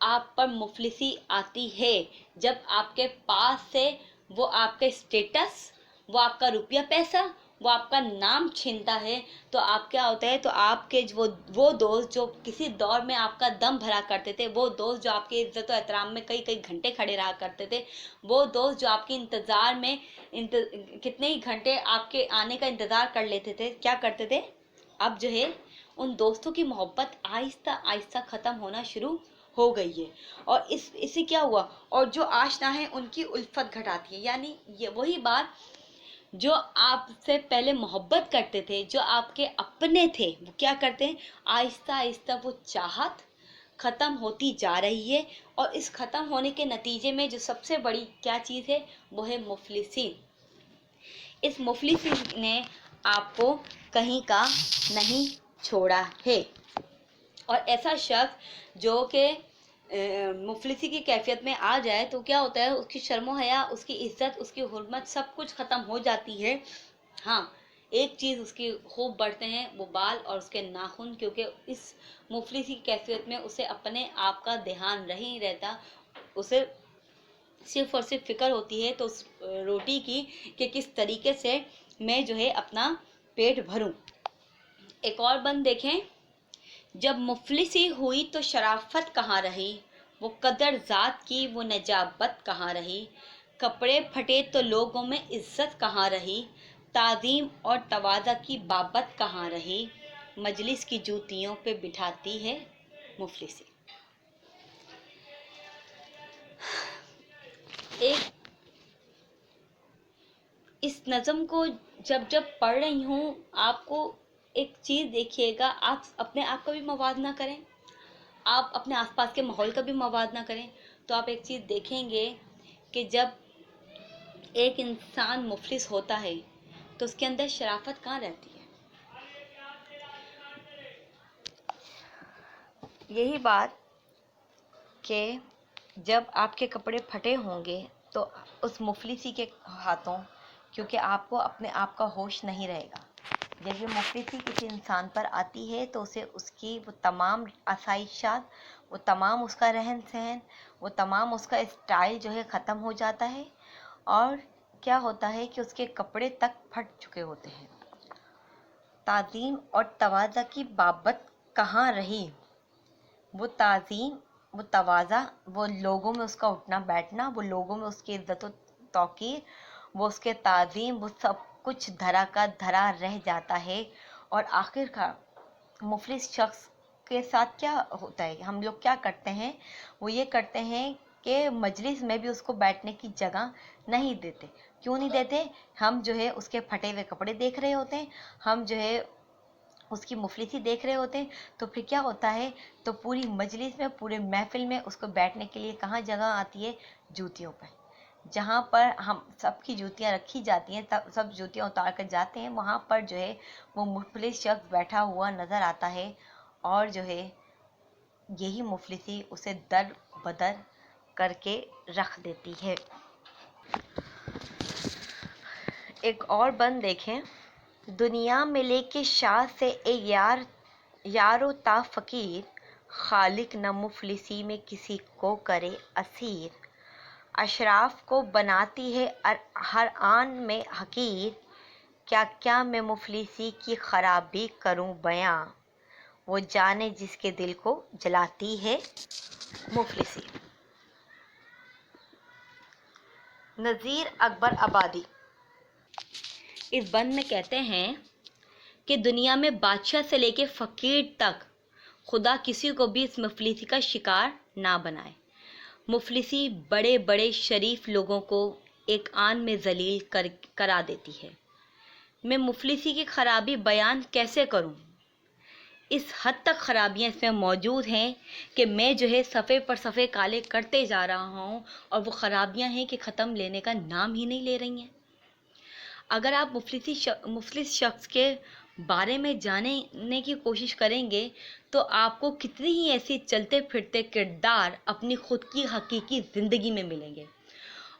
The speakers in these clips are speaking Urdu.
آپ پر مفلسی آتی ہے، جب آپ کے پاس سے وہ آپ کا اسٹیٹس، وہ آپ کا روپیہ پیسہ، وہ آپ کا نام چھینتا ہے، تو آپ کیا ہوتا ہے، تو آپ کے وہ دوست جو کسی دور میں آپ کا دم بھرا کرتے تھے، وہ دوست جو آپ کے عزت و احترام میں کئی کئی گھنٹے کھڑے رہا کرتے تھے، وہ دوست جو آپ کے انتظار میں کتنے ہی گھنٹے آپ کے آنے کا انتظار کر لیتے تھے، کیا کرتے تھے، اب جو ہے ان دوستوں کی محبت آہستہ آہستہ ختم ہونا شروع ہو گئی ہے، اور اسے کیا ہوا، اور جو آشنا ہے ان کی الفت گھٹاتی ہے، یعنی یہ وہی بات، جو آپ سے پہلے محبت کرتے تھے، جو آپ کے اپنے تھے، وہ کیا کرتے ہیں، آہستہ آہستہ وہ چاہت ختم ہوتی جا رہی ہے، اور اس ختم ہونے کے نتیجے میں جو سب سے بڑی کیا چیز ہے، وہ ہے مفلسی۔ اس مفلسی نے آپ کو کہیں کا نہیں چھوڑا ہے، اور ایسا شخص جو کہ مفلسی کی کیفیت میں آ جائے تو کیا ہوتا ہے، اس کی شرم و حیا، اس کی عزت، اس کی حرمت سب کچھ ختم ہو جاتی ہے۔ ہاں، ایک چیز اس کی خوب بڑھتے ہیں، وہ بال اور اس کے ناخن، کیونکہ اس مفلسی کی کیفیت میں اسے اپنے آپ کا دھیان نہیں رہتا، اسے صرف اور صرف فکر ہوتی ہے تو اس روٹی کی کہ کس طریقے سے میں جو ہے اپنا پیٹ بھروں۔ ایک اور بند دیکھیں، جب مفلسی ہوئی تو شرافت کہاں رہی، وہ قدر ذات کی وہ نجابت کہاں رہی، کپڑے پھٹے تو لوگوں میں عزت کہاں رہی، تعظیم اور تواضع کی بابت کہاں رہی، مجلس کی جوتیوں پہ بٹھاتی ہے مفلسی۔ ایک اس نظم کو جب پڑھ رہی ہوں، آپ کو ایک چیز دیکھیے گا، آپ اپنے آپ کا بھی موازنہ کریں، آپ اپنے آس پاس کے ماحول کا بھی موازنہ کریں، تو آپ ایک چیز دیکھیں گے کہ جب ایک انسان مفلس ہوتا ہے تو اس کے اندر شرافت کہاں رہتی ہے۔ یہی بات کہ جب آپ کے کپڑے پھٹے ہوں گے تو اس مفلسی کے ہاتھوں، کیونکہ آپ کو اپنے آپ کا ہوش نہیں رہے گا، جب یہ مفلسی کسی انسان پر آتی ہے تو اسے اس کی وہ تمام آسائشات، وہ تمام اس کا رہن سہن، وہ تمام اس کا اسٹائل جو ہے ختم ہو جاتا ہے، اور کیا ہوتا ہے کہ اس کے کپڑے تک پھٹ چکے ہوتے ہیں۔ تعظیم اور تواضع کی بابت کہاں رہی، وہ تعظیم، وہ تواضع، وہ لوگوں میں اس کا اٹھنا بیٹھنا، وہ لوگوں میں اس کی عزت و توقیر، وہ اس کے تعظیم، وہ سب کچھ دھرا کا دھرا رہ جاتا ہے، اور آخر کا مفلس شخص کے ساتھ کیا ہوتا ہے، ہم لوگ کیا کرتے ہیں، وہ یہ کرتے ہیں کہ مجلس میں بھی اس کو بیٹھنے کی جگہ نہیں دیتے۔ کیوں نہیں دیتے؟ ہم جو ہے اس کے پھٹے ہوئے کپڑے دیکھ رہے ہوتے ہیں، ہم جو ہے اس کی مفلسی دیکھ رہے ہوتے ہیں، تو پھر کیا ہوتا ہے، تو پوری مجلس میں، پورے محفل میں اس کو بیٹھنے کے لیے کہاں جگہ آتی ہے، جوتیوں پہ، جہاں پر ہم سب کی جوتیاں رکھی جاتی ہیں، سب جوتیاں اتار کر جاتے ہیں، وہاں پر جو ہے وہ مفلس شخص بیٹھا ہوا نظر آتا ہے، اور جو ہے یہی مفلسی اسے در بدر کر کے رکھ دیتی ہے۔ ایک اور بند دیکھیں، دنیا میں لے کے شاہ سے اے یارو تا فقیر، خالق نہ مفلسی میں کسی کو کرے اسیر، اشراف کو بناتی ہے ہر آن میں حقیر، کیا کیا میں مفلسی کی خرابی کروں بیاں، وہ جانے جس کے دل کو جلاتی ہے مفلسی۔ نذیر اکبر آبادی اس بند میں کہتے ہیں کہ دنیا میں بادشاہ سے لے کے فقیر تک خدا کسی کو بھی اس مفلسی کا شکار نہ بنائے۔ مفلسی بڑے بڑے شریف لوگوں کو ایک آن میں ذلیل کرا دیتی ہے۔ میں مفلسی کی خرابی بیان کیسے کروں؟ اس حد تک خرابیاں اس میں موجود ہیں کہ میں جو ہے صفحے پر صفحے کالے کرتے جا رہا ہوں، اور وہ خرابیاں ہیں کہ ختم لینے کا نام ہی نہیں لے رہی ہیں۔ اگر آپ مفلس شخص کے بارے میں جاننے کی کوشش کریں گے تو آپ کو کتنی ہی ایسی چلتے پھرتے کردار اپنی خود کی حقیقی زندگی میں ملیں گے،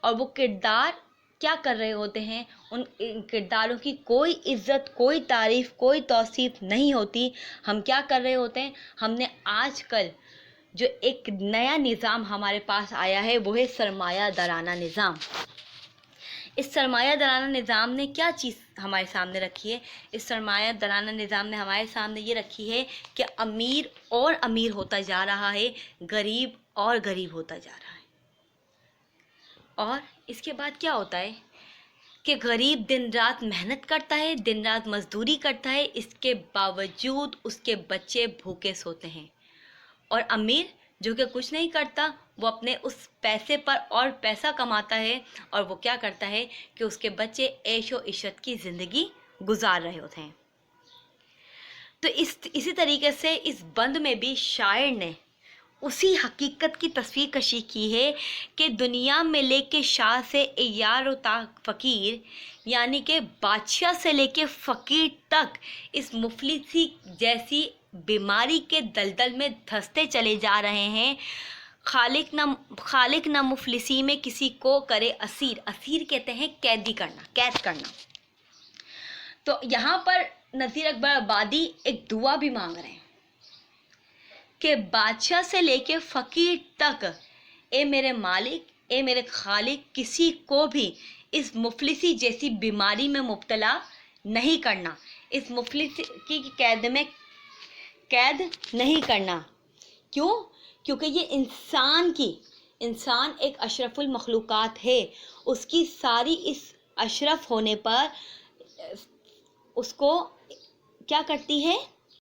اور وہ کردار کیا کر رہے ہوتے ہیں، ان کرداروں کی کوئی عزت، کوئی تعریف، کوئی توصیف نہیں ہوتی۔ ہم کیا کر رہے ہوتے ہیں، ہم نے آج کل جو ایک نیا نظام ہمارے پاس آیا ہے وہ ہے سرمایہ دارانہ نظام۔ اس سرمایہ دارانہ نظام نے کیا چیز ہمارے سامنے رکھی ہے؟ اس سرمایہ دارانہ نظام نے ہمارے سامنے یہ رکھی ہے کہ امیر اور امیر ہوتا جا رہا ہے، غریب اور غریب ہوتا جا رہا ہے۔ اور اس کے بعد کیا ہوتا ہے کہ غریب دن رات محنت کرتا ہے، دن رات مزدوری کرتا ہے، اس کے باوجود اس کے بچے بھوکے سوتے ہیں، اور امیر جو کہ کچھ نہیں کرتا، وہ اپنے اس پیسے پر اور پیسہ کماتا ہے، اور وہ کیا کرتا ہے کہ اس کے بچے عیش و عشرت کی زندگی گزار رہے ہوتے ہیں۔ تو اسی طریقے سے اس بند میں بھی شاعر نے اسی حقیقت کی تصویر کشی کی ہے کہ دنیا میں لے کے شاہ سے عیار و تا فقیر، یعنی کہ بادشاہ سے لے کے فقیر تک اس مفلسی جیسی بیماری کے دلدل میں دھنستے چلے جا رہے ہیں۔ خالق نہ مفلسی میں کسی کو کرے اسیر، اسیر کہتے ہیں قیدی کرنا، قید کرنا۔ تو یہاں پر نذیر اکبر آبادی ایک دعا بھی مانگ رہے ہیں کہ بادشاہ سے لے کے فقیر تک، اے میرے مالک، اے میرے خالق، کسی کو بھی اس مفلسی جیسی بیماری میں مبتلا نہیں کرنا، اس مفلسی کی قید میں قید نہیں کرنا۔ کیوں؟ کیونکہ یہ انسان ایک اشرف المخلوقات ہے، اس کی ساری اس اشرف ہونے پر اس کو کیا کرتی ہے؟